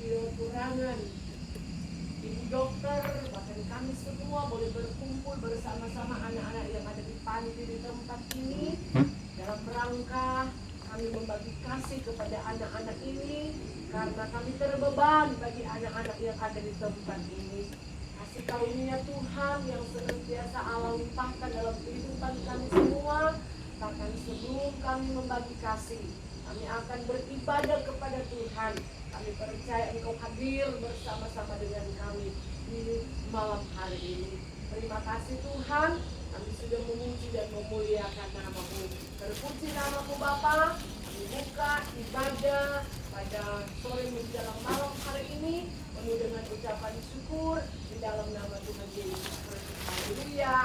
tidak kekurangan. Ibu dokter, bahkan kami semua boleh berkumpul bersama-sama anak-anak yang ada di panti di tempat ini dalam rangka kami membagi kasih kepada anak-anak ini karena kami terbeban bagi anak-anak yang ada di tempat ini. Kasih karunia Tuhan yang senantiasa Allah limpahkan dalam kehidupan kami semua. Bahkan sebelum kami membagi kasih, kami akan beribadah kepada Tuhan. Kami percaya Engkau hadir bersama-sama dengan kami di malam hari ini. Terima kasih Tuhan, kami sudah memuji dan memuliakan nama-Mu. Terpuji nama-Mu Bapa. Kami buka ibadah pada sore menjelang malam hari ini penuh dengan ucapan syukur di dalam nama Tuhan Yesus Kristus. Haleluya.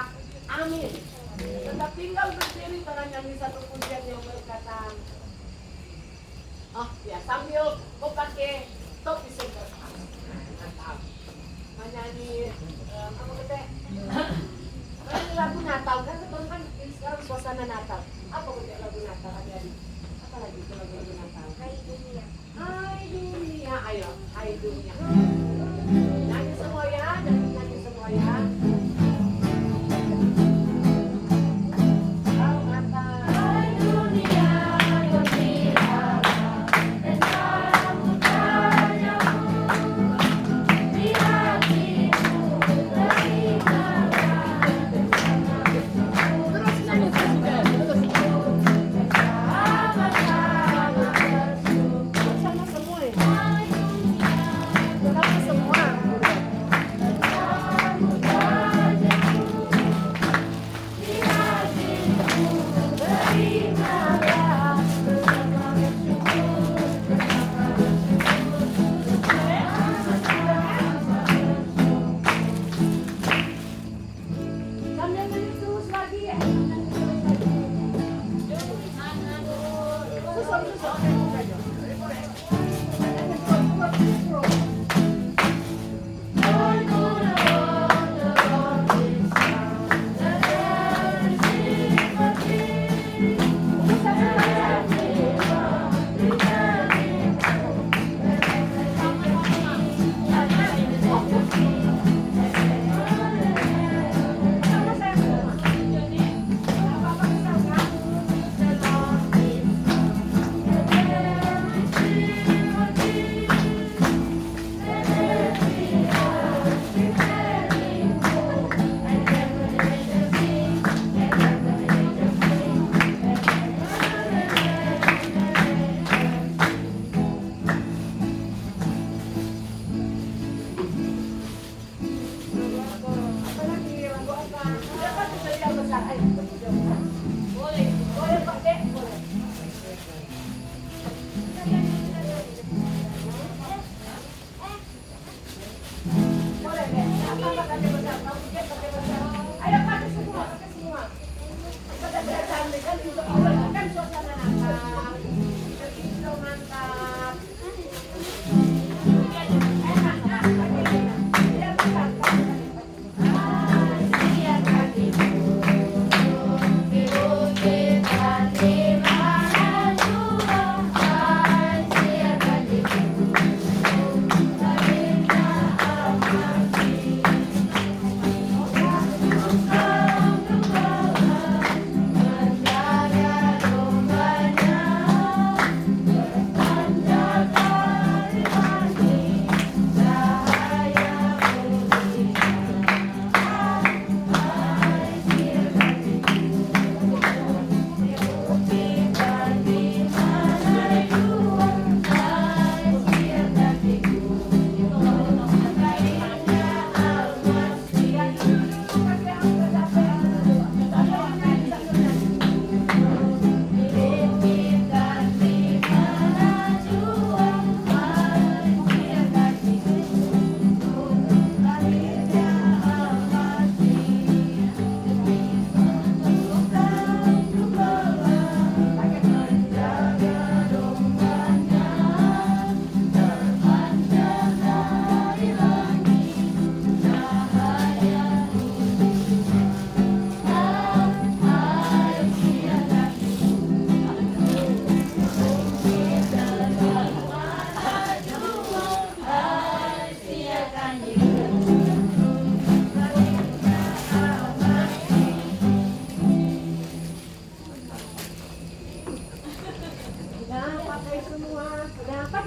Amin. Tetap tinggal berdiri karena nyanyi satu pujian yang berkata, oh ya, sambil kau pakai topi senter. Mantap. Menyanyi apa kata? Menyanyi lagu Natal kan teman-teman sekarang suasana Natal. Apa kata lagu Natal adik-adik? Apa lagi itu lagu Natal? Hai dunia. Hai dunia, ayo, hai dunia. Nyanyi semua ya, nyanyi semua ya. Sama semua ya.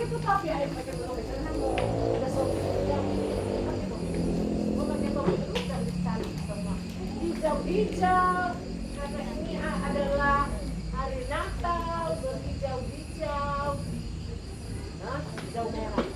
ke papi ayo pakai topeng karena mau ada sopi yang pakai topeng. Mau pakai topeng terus dan dicari semua. Hijau-hijau karena ini adalah hari Natal berhijau-hijau. Nah, hijau merah.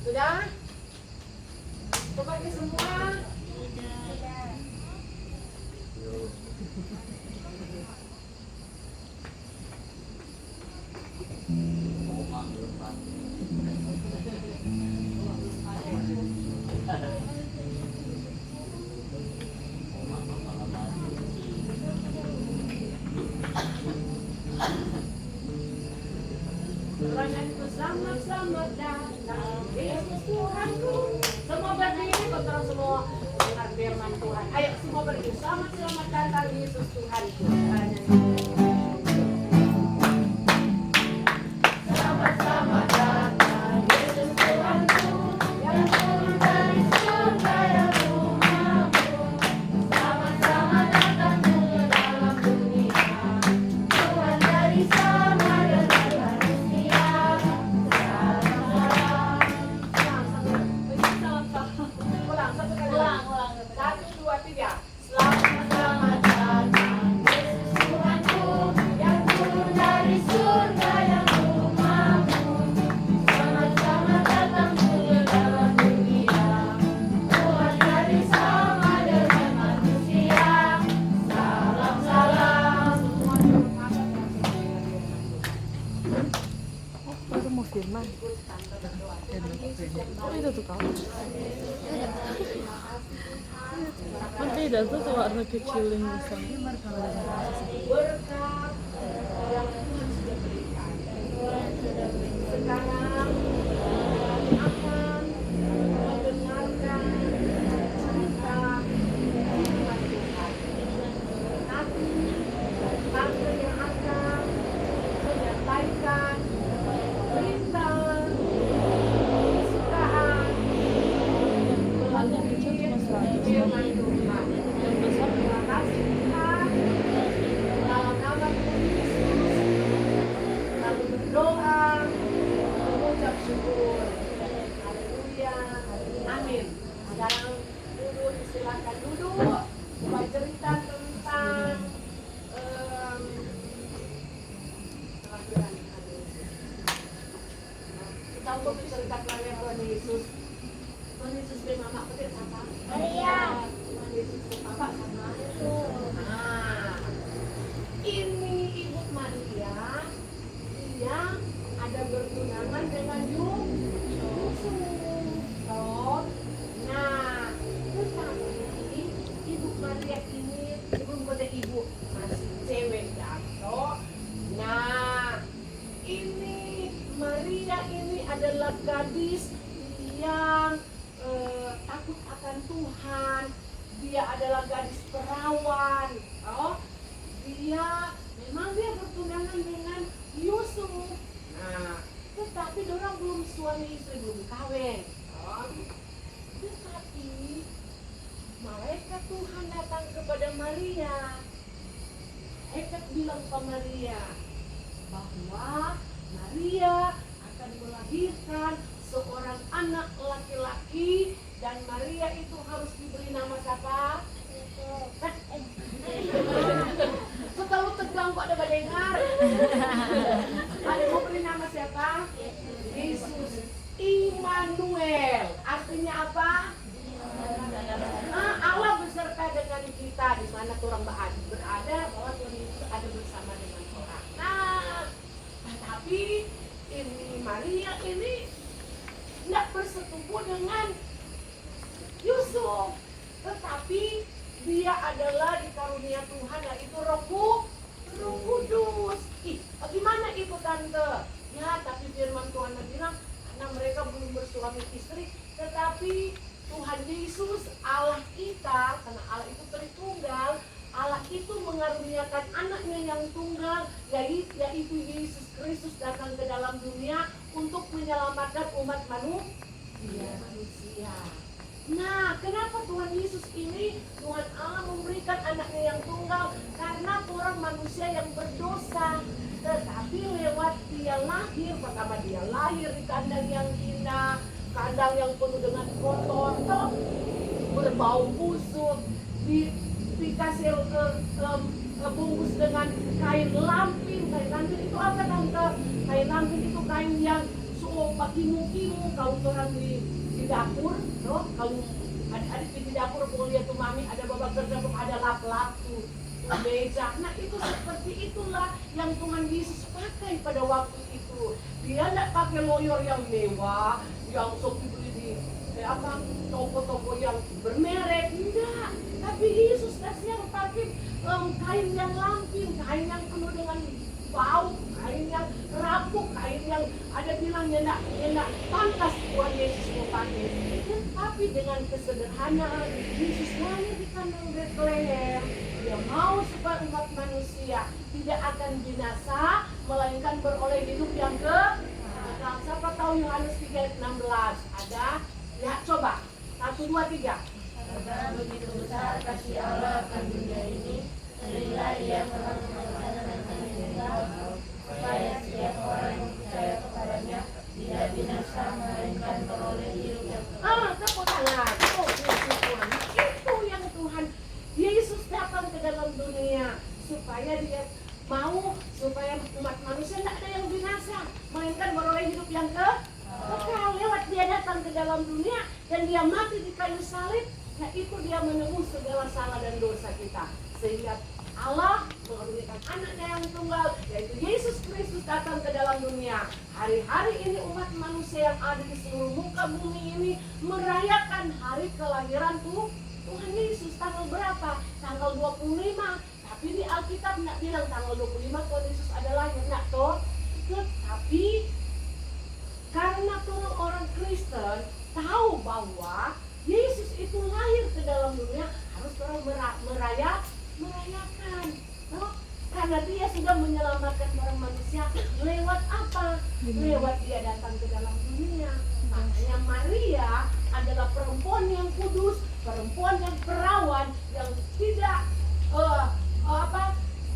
Sudah? Coba ke semua. Selamat datang Yesus Tuhanku. Semua berdiri kontrol semua dengar firman Tuhan. Ayo semua berdiri. Selamat datang Yesus Tuhanku. Selamat datang Yesus Tuhanku yang turun dari surga yang rumahmu. Selamat datang ke dalam dunia. Tuhan dari sama dengan manusia. Ulang. 1, 2, 3. Selamat datang Yesus Tuhanku yang turun dari surga yang rumahmu. Selamat datang ke dalam dunia. Tuhan dari sama dengan manusia. Salam. Baru mau firman. Oh, itu tuh kau. Kan beda tuh kalau warna kecil yang besar. Berkat yang Tuhan sudah berikan. Sekarang akan mendengarkan cerita firman Tuhan. Nanti tante yang akan menyampaikan perintah kesukaan melalui firman Tuhan. Terima kasih Tuhan. Dalam nama Tuhan Yesus, lalu berdoa, mengucap syukur. Haleluya. Amin. Sekarang duduk, silakan duduk. Buat cerita tentang kelahiran Tuhan Yesus. Kita untuk cerita kelahiran Tuhan Yesus. Tuhan Yesus dari mama petir sama Maria. Tuhan Yesus dari papa sama Nah, ini Ibu Maria. Dia ada bertunangan dengan Yusuf. Nah, tetapi Ibu Maria ini belum pada ibu masih cewek jatuh. Nah, ini Maria ini adalah gadis yang takut akan Tuhan. Dia adalah gadis perawan. Dia bertunangan dengan Yusuf. Nah, tetapi orang belum suami istri, belum kawin. Tetapi malaikat Tuhan datang kepada Maria. Malaikat bilang ke Maria bahwa Maria akan melahirkan seorang anak laki-laki dan Maria itu harus diberi nama siapa? Setelah tegang kok ada dengar. Ada mau beri nama siapa? Yesus. Immanuel. Artinya apa? Allah beserta dengan kita. Di mana orang berada bahwa Tuhan Yesus ada bersama dengan orang. Nah, tapi ini Maria ini tidak bersetubuh dengan Yusuf, tetapi dia adalah dikarunia Tuhan, yaitu Roh Kudus. Bagaimana itu tante? Ya, tapi firman Tuhan bilang karena mereka belum bersuami istri, tetapi Tuhan Yesus Allah kita, karena Allah itu Tritunggal, Allah itu mengaruniakan anaknya yang tunggal, yaitu Yesus Kristus datang ke dalam dunia untuk menyelamatkan umat manusia. Nah, kenapa Tuhan Yesus ini, Tuhan Allah memberikan anaknya yang tunggal? Karena orang manusia yang berdosa. Tetapi lewat dia lahir, pertama dia lahir di kandang yang indah, kandang yang penuh dengan kotor, berbau busuk, dikasih bungkus dengan kain lampin. Kain lampin itu apa tante? Kain lampin itu kain yang kimu-kimu kalau orang di dapur, kalau adik-adik di dapur mau lihat tuh mami ada babak terjatuh, ada lap-lap tuh meja. Nah itu seperti itulah yang Tuhan Yesus pakai pada waktu itu. Dia tidak pakai loyor yang mewah, yang sok dibeli di toko-toko yang bermerek, enggak. Tapi Yesus kasih yang pakai kain yang lampin, kain yang penuh dengan bau, kain yang rapuh, kain yang ada bilang enak pantas buat Yesus mau pakai. Tapi dengan kesederhanaan Yesus lahir di kandang Betlehem. Dia mau supaya umat manusia tidak akan binasa, melainkan beroleh hidup yang kekal. Siapa tahu Yohanes 3:16 ada? Ya coba 1, 2, 3. Karena begitu besar kasih Allah akan dunia ini, sehingga Ia telah memberikan anaknya tunggal, supaya setiap orang yang percaya kepadanya tidak binasa, melainkan beroleh hidup yang kekal. Tepuk tangan. Oh, Yesus Tuhan. Itu yang Tuhan Yesus datang ke dalam dunia supaya dia mau supaya umat manusia tidak ada yang binasa, melainkan beroleh hidup yang kekal. Lewat dia datang ke dalam dunia dan dia mati di kayu salib. Yaitu dia menebus segala salah dan dosa kita. Sehingga Allah mengaruniakan anaknya yang tunggal, yaitu Yesus Kristus datang ke dalam dunia. Hari-hari ini umat manusia yang ada di seluruh muka bumi ini merayakan hari kelahiran Tuhan Yesus. Tanggal berapa? Tanggal 25. Tapi di Alkitab tidak bilang tanggal 25 Tuhan Yesus ada lahir. Tidak toh. Tetapi karena orang Kristen tahu bahwa Yesus itu lahir ke dalam dunia, harus orang merayakan. Karena dia sudah menyelamatkan orang manusia. Lewat apa? Lewat dia datang ke dalam dunia. Makanya Maria adalah perempuan yang kudus, perempuan yang perawan, yang tidak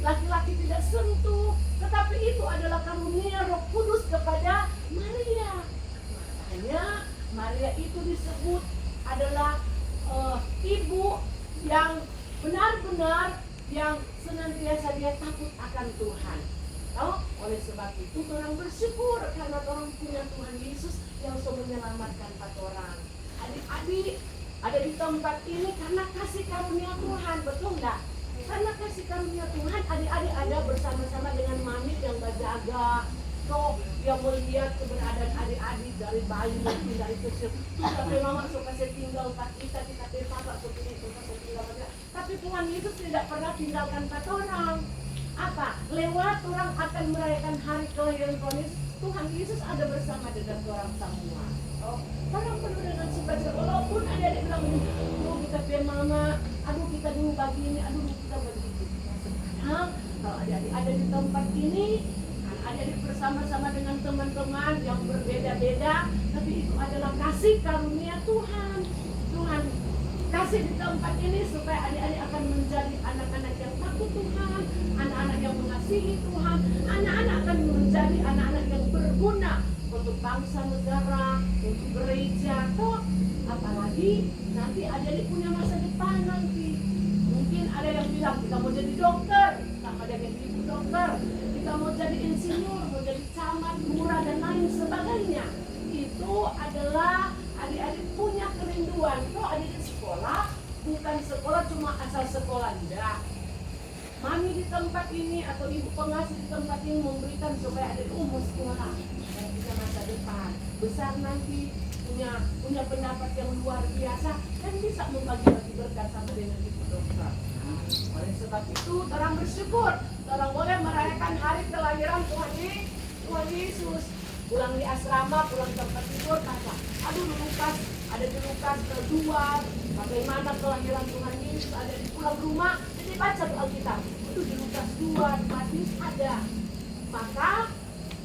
laki-laki tidak sentuh. Tetapi itu adalah karunia Roh Kudus kepada Maria. Makanya Maria itu disebut adalah ibu yang benar-benar yang senantiasa dia takut akan Tuhan. Oleh sebab itu orang bersyukur karena orang punya Tuhan Yesus yang sudah menyelamatkan 4 orang. Adik-adik ada di tempat ini karena kasih karunia Tuhan, betul enggak? Karena kasih karunia Tuhan, adik-adik ada bersama-sama dengan mami yang berjaga. Yang melihat keberadaan adik-adik dari bayi mungkin dari kecil. Sampai mama suka saya tinggal kita papa suka tinggal. Tapi Tuhan Yesus tidak pernah tinggalkan 4 orang. Apa? Lewat orang akan merayakan hari kelahiran Tuhan Yesus. Tuhan Yesus ada bersama dengan orang semua. Orang penuh dengan sukacita. Walaupun adik-adik bilang, aduh kita biar mama, aduh kita dulu begini, aduh kita begitu. Sekarang kalau adik-adik ada di tempat ini, adik-adik bersama-sama dengan teman-teman yang berbeda-beda, tapi itu adalah kasih karunia Tuhan. Tuhan kasih di tempat ini supaya adik-adik akan menjadi anak-anak yang takut Tuhan, anak-anak yang mengasihi Tuhan, anak-anak akan menjadi anak-anak yang berguna untuk bangsa negara, untuk gereja. Apalagi nanti adik-adik punya masa depan nanti. Mungkin ada yang bilang kita mau jadi dokter, sama ada yang ibu dokter. Kita mau jadi insinyur, mau jadi camat, lurah dan lain sebagainya. Itu adalah adik-adik punya kerinduan. Adik-adik sekolah, bukan sekolah cuma asal sekolah, enggak. Mami di tempat ini atau ibu pengasuh di tempat ini memberikan supaya adik umur sekolah dan bisa masa depan besar nanti punya pendapat yang luar biasa dan bisa membagi-bagi berkat sama dengan ibu dokter. Oleh sebab itu, orang bersyukur, orang boleh merayakan hari kelahiran Tuhan Yesus. Pulang di asrama, pulang tempat tidur, kata, aduh lupa ada di Lukas 2, bagaimana kelahiran Tuhan Yesus ada di pulang rumah. Jadi baca tuh Alkitab, itu di Lukas 2, di Matius ada. Maka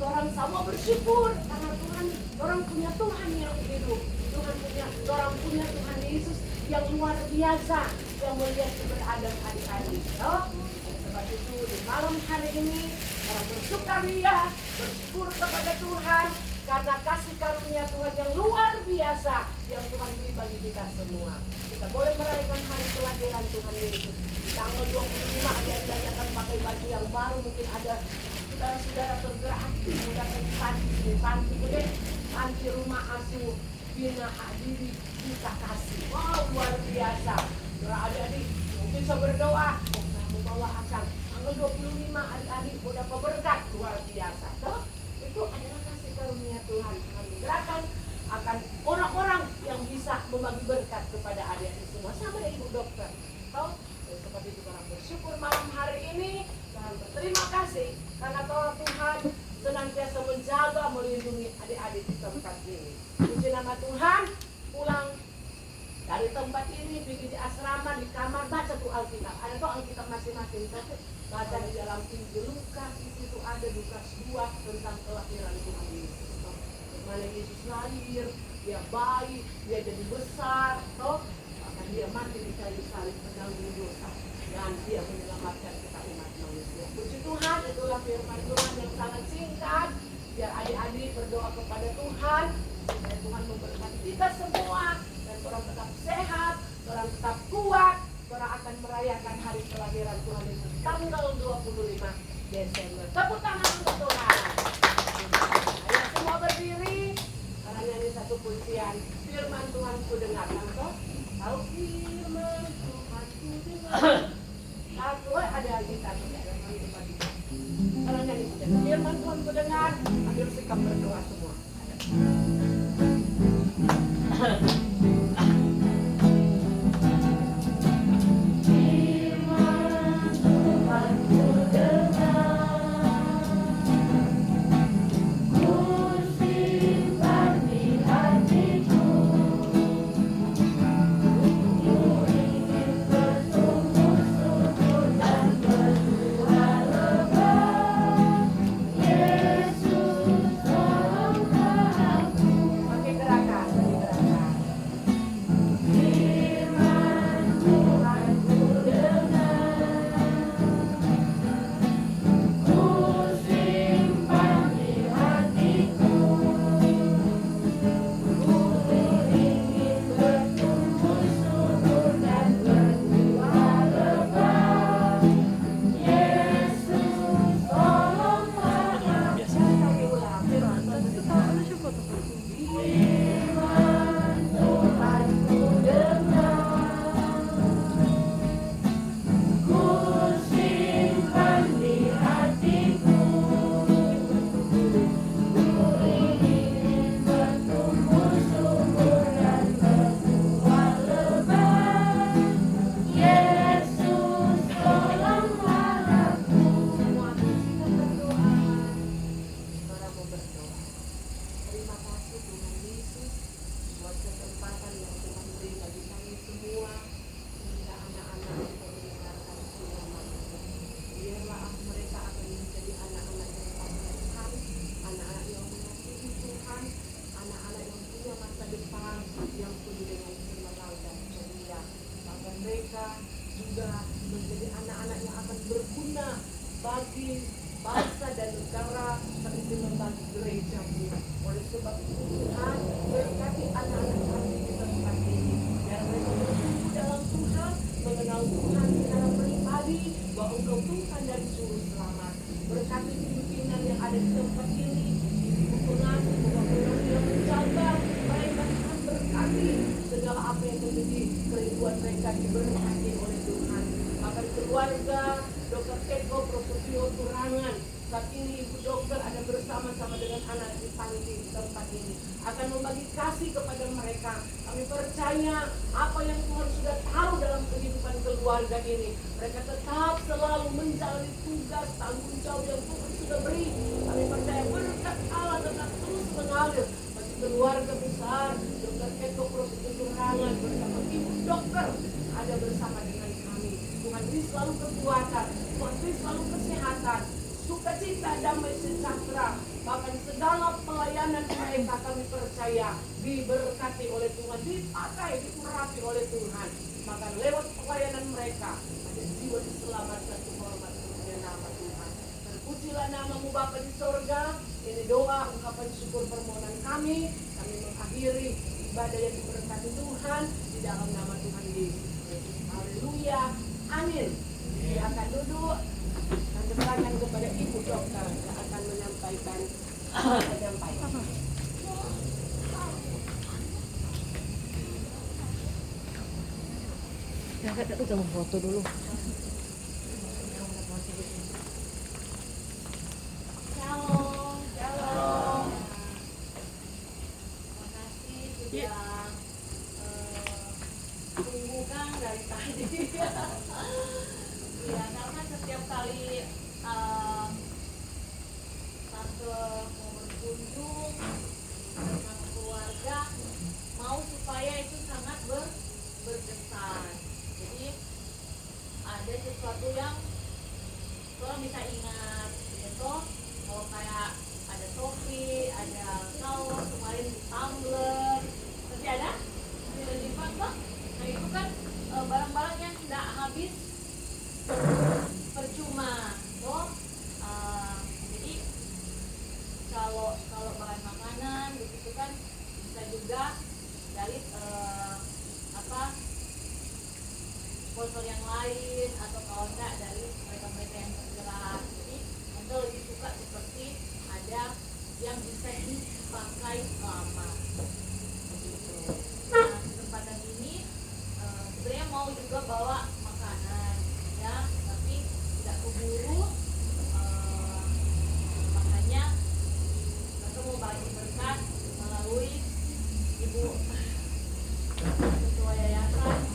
orang semua bersyukur karena Tuhan, orang punya Tuhan yang hidup. Orang punya Tuhan Yesus yang luar biasa, yang melihat keberadaan adik-adik. Sebab itu di malam hari ini orang bersukaria, bersyukur kepada Tuhan karena kasih karunia Tuhan yang luar biasa yang Tuhan beri bagi kita semua. Kita boleh merayakan hari kelahiran Tuhan Yesus. Di tanggal 25 ada yang akan pakai baju yang baru, mungkin ada saudara bergerak aktif mendapat panti rumah asuh Bina Adiri Kita Kasih. Wow, luar biasa. Adik-adik mungkin bisa berdoa, membawa akan tanggal 25 adik-adik mau dapat berkat luar biasa. Itu adalah kasih karunia Tuhan. Tuhan menggerakkan akan orang-orang yang bisa membagi berkat kepada adik-adik semua. Sama dengan Ibu Dokter. Seperti itu orang bersyukur malam hari ini. Dan berterima kasih karena Tuhan senantiasa menjaga, melindungi adik-adik di tempat ini. Puji nama Tuhan, pulang dari tempat ini, pergi di asrama, di kamar, baca tuh Alkitab. Ada tuh Alkitab masing-masing, tapi baca di dalam Injil Lukas, di situ ada Lukas 2 tentang kelahiran Tuhan Yesus. Mana Yesus lahir, dia bayi, dia jadi besar, bahkan dia mati di kayu salib menanggung dosa, dan dia menyelamatkan kita umat manusia. Puji Tuhan, itulah firman Tuhan yang sangat singkat. Biar adik-adik berdoa kepada Tuhan, supaya Tuhan memberkati kita semua, dan orang tetap sehat, orang tetap kuat, orang akan merayakan hari kelahiran Tuhan Yesus tanggal 25 Desember. Tepuk tangan untuk Tuhan. Ayo semua berdiri, karena nyanyi satu pujian. Firman Tuhan ku dengar, tahu firman Tuhan ku dengar. Aku ada kita kalau nyanyi firman Tuhan ku dengar, ambil sikap berdoa semua. keluarga besar Dr. Eko Prof. Rangan bersama ibu dokter ada bersama dengan kami. Tuhan beri selalu kekuatan, Tuhan beri selalu kesehatan, sukacita, damai, sejahtera. Bahkan segala pelayanan mereka kami percaya diberkati oleh Tuhan, dipakai, diurapi oleh Tuhan. Maka lewat pelayanan mereka ada jiwa diselamatkan, hormat kepada nama Tuhan. Terpujilah namamu Bapa di sorga. Ini doa, ungkapan syukur permohonan kami. Kami mengakhiri ibadah yang diberkati Tuhan di dalam nama Tuhan Yesus. Haleluya, amin. Silakan duduk dan serahkan kepada ibu dokter yang akan menyampaikan. Ya, kita udah mau foto dulu. Shalom, shalom. Terima kasih sudah tunggu kan dari tadi. Ya, karena setiap kali tante mau berkunjung sama keluarga, mau supaya itu sangat berkesan. Jadi ada sesuatu yang orang bisa ingat gitu. Kalau kayak ada topi, ada kaos, kemarin tumbler, masih ada disimpan toh. Nah itu kan barang-barang yang tidak habis percuma toh. Jadi kalau bahan makanan gitu kan bisa juga dari sponsor yang lain, atau kalau enggak dari mereka-mereka yang bergerak. Jadi Anda lebih suka seperti ada yang bisa dipakai lama begitu. Nah kesempatan ini sebenarnya mau juga bawa makanan ya, tapi tidak keburu. Makanya kita mau bagi berkat melalui ibu ketua yayasan.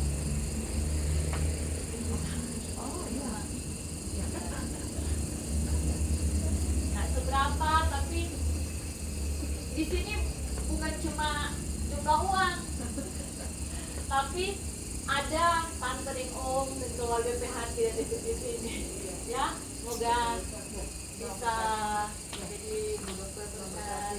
Berapa, tapi di sini bukan cuma jumlah uang, tapi ada tantering om dan keluarga PHT yang di sini ya. Semoga bisa jadi berkat.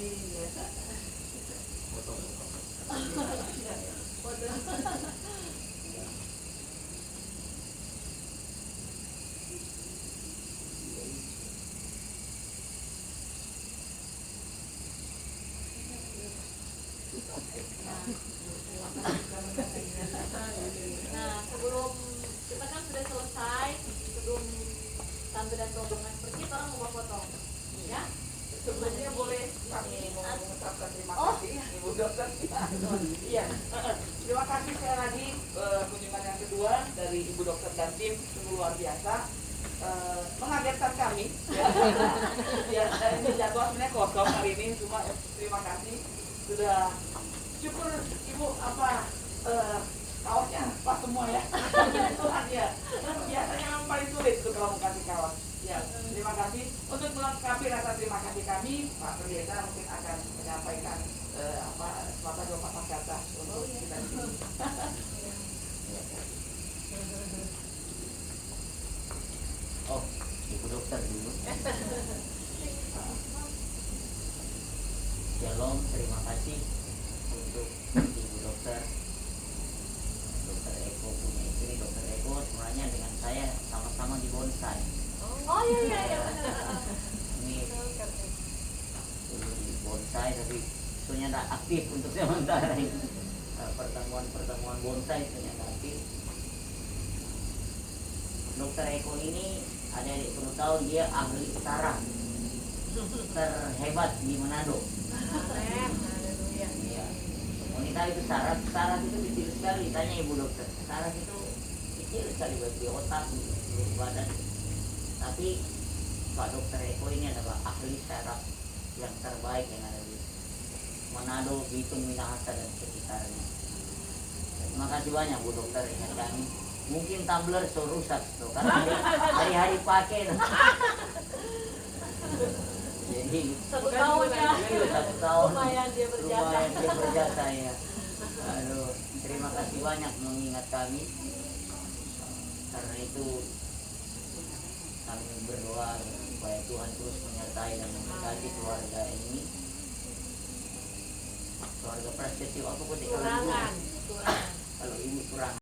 Nah, sebelum kita kan sudah selesai, sebelum tante dan rombongan pergi, orang mau foto, ya? Sebelumnya boleh kami mengucapkan terima kasih Ibu Dokter. Iya. Terima kasih sekali lagi kunjungan yang kedua dari Ibu Dokter dan tim, sungguh luar biasa. Mengagetkan kami. Ya, ini jadwal sebenarnya kosong hari ini, cuma terima kasih sudah. Syukur Ibu kaosnya pas semua ya. Tuhan ya. Biasanya yang paling sulit itu kalau mau kasih kaos. Ya, terima kasih. Untuk melengkapi rasa terima kasih kami, Pak Pendeta mungkin akan menyampaikan sepatah dua patah kata untuk kita di sini. Oh, Ibu Dokter dulu. Shalom, terima kasih untuk Ibu Dokter Eko punya istri, Dokter Eko sebenarnya dengan saya sama-sama di bonsai. Oh iya benar. Ini dulu di bonsai tapi soalnya tidak aktif untuk sementara ini. Pertemuan bonsai soalnya tidak aktif. Dokter Eko ini adik-adik perlu tahu dia ahli saraf terhebat di Manado. Ya. Wanita itu saraf itu kecil sekali. Tanya Ibu Dokter, saraf itu kecil sekali bagi otak, di badan. Tapi Pak Dokter Eko ini adalah ahli saraf yang terbaik yang ada di Manado, Bitung, Minahasa dan sekitarnya. Terima kasih banyak Bu Dokter ingat kami. Mungkin tumbler so rusak tuh karena hari-hari pakai. Jadi Satu tahun ya. Iya, 1 tahun. Lumayan dia berjasa. Lumayan dia berjasa ya. Aduh, terima kasih banyak mengingat kami. Karena itu kami berdoa supaya Tuhan terus menyertai dan memberkati keluarga ini. Keluarga Prasetyo, aku putih Kurangan. kalau ibu kurangan